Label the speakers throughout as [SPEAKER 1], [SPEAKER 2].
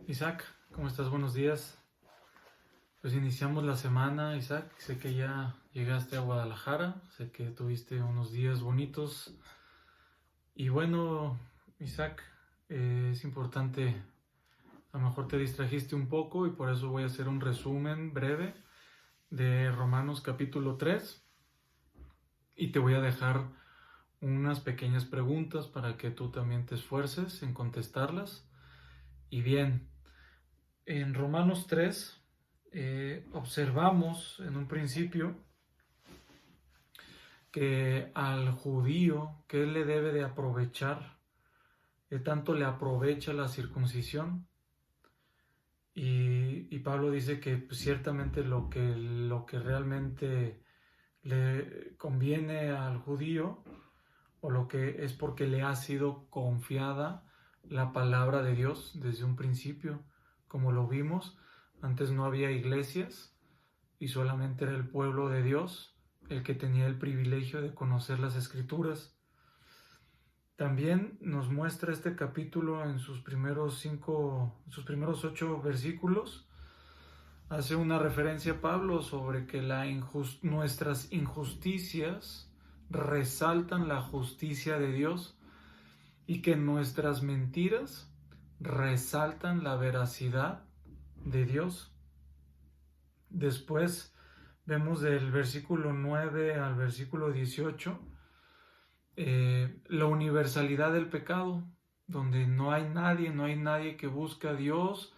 [SPEAKER 1] Isaac, ¿cómo estás? Buenos días. Pues iniciamos la semana, Isaac. Sé que ya llegaste a Guadalajara, sé que tuviste unos días bonitos. Y bueno, Isaac, es importante, a lo mejor te distrajiste un poco y por eso voy a hacer un resumen breve de Romanos capítulo 3 y te voy a dejar unas pequeñas preguntas para que tú también te esfuerces en contestarlas. Y bien, en Romanos 3 observamos en un principio que al judío, que él le debe de aprovechar, que tanto le aprovecha la circuncisión. Y Pablo dice que pues, ciertamente lo que realmente le conviene al judío, o lo que es porque le ha sido confiada la palabra de Dios desde un principio. Como lo vimos, antes no había iglesias y solamente era el pueblo de Dios el que tenía el privilegio de conocer las Escrituras. También nos muestra este capítulo en sus primeros 8 versículos. Hace una referencia a Pablo sobre que nuestras injusticias resaltan la justicia de Dios y que nuestras mentiras resaltan la veracidad de Dios. Después vemos del versículo 9 al versículo 18 la universalidad del pecado, donde no hay nadie que busque a Dios,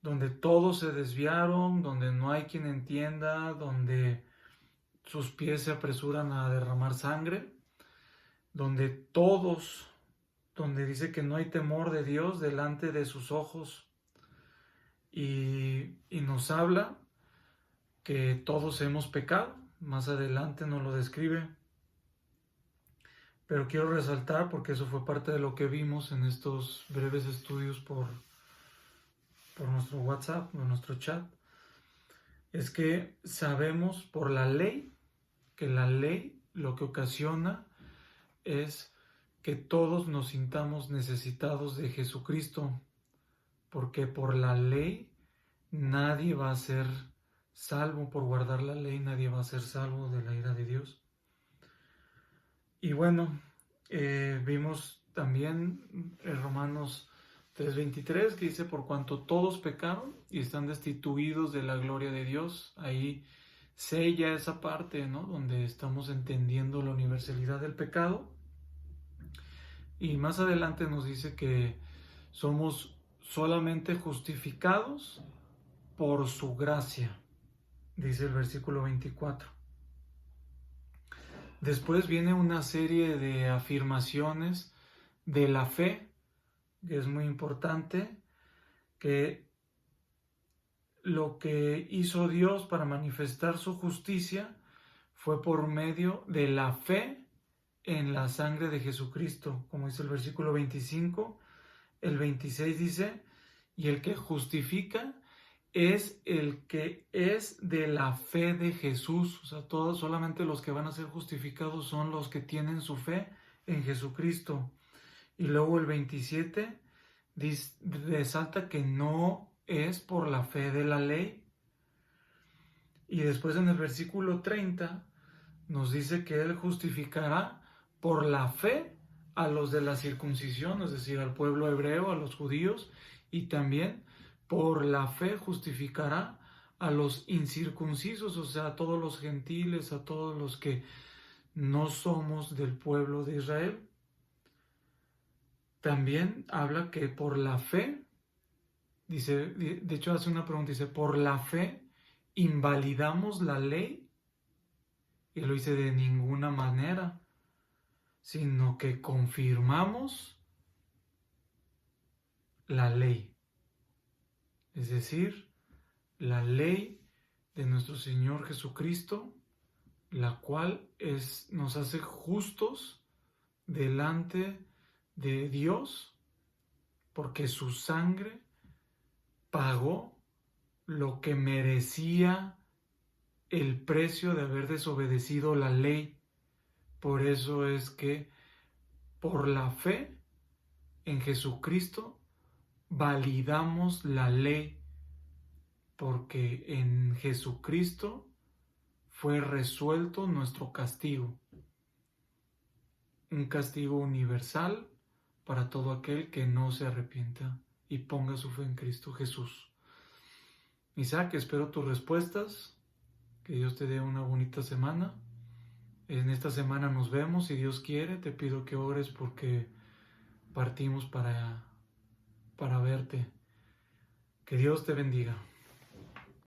[SPEAKER 1] donde todos se desviaron, donde no hay quien entienda, donde sus pies se apresuran a derramar sangre, donde dice que no hay temor de Dios delante de sus ojos, y nos habla que todos hemos pecado. Más adelante nos lo describe, pero quiero resaltar, porque eso fue parte de lo que vimos en estos breves estudios por nuestro WhatsApp, por nuestro chat, es que sabemos por la ley que la ley lo que ocasiona es que todos nos sintamos necesitados de Jesucristo, porque por la ley nadie va a ser salvo. Por guardar la ley nadie va a ser salvo de la ira de Dios. Y bueno, vimos también en Romanos 3:23 que dice: por cuanto todos pecaron y están destituidos de la gloria de Dios. Ahí sella esa parte, ¿no?, donde estamos entendiendo la universalidad del pecado. Y más adelante nos dice que somos solamente justificados por su gracia, dice el versículo 24. Después viene una serie de afirmaciones de la fe, que es muy importante, que lo que hizo Dios para manifestar su justicia fue por medio de la fe en la sangre de Jesucristo, como dice el versículo 25. El 26 dice: y el que justifica es el que es de la fe de Jesús. O sea, solamente los que van a ser justificados son los que tienen su fe en Jesucristo. Y luego el 27 resalta que no es por la fe de la ley. Y después en el versículo 30 nos dice que Él justificará por la fe a los de la circuncisión, es decir, al pueblo hebreo, a los judíos, y también por la fe justificará a los incircuncisos, o sea, a todos los gentiles, a todos los que no somos del pueblo de Israel. También habla que por la fe, dice, de hecho hace una pregunta, dice: por la fe invalidamos la ley. Y lo dice: de ninguna manera, sino que confirmamos la ley. Es decir, la ley de nuestro Señor Jesucristo, la cual nos hace justos delante de Dios, porque su sangre pagó lo que merecía el precio de haber desobedecido la ley. Por eso es que por la fe en Jesucristo validamos la ley porque en Jesucristo fue resuelto nuestro castigo, un castigo universal para todo aquel que no se arrepienta y ponga su fe en Cristo Jesús. Isaac, espero tus respuestas, que Dios te dé una bonita semana. En esta semana nos vemos, si Dios quiere. Te pido que ores porque partimos para verte. Que Dios te bendiga.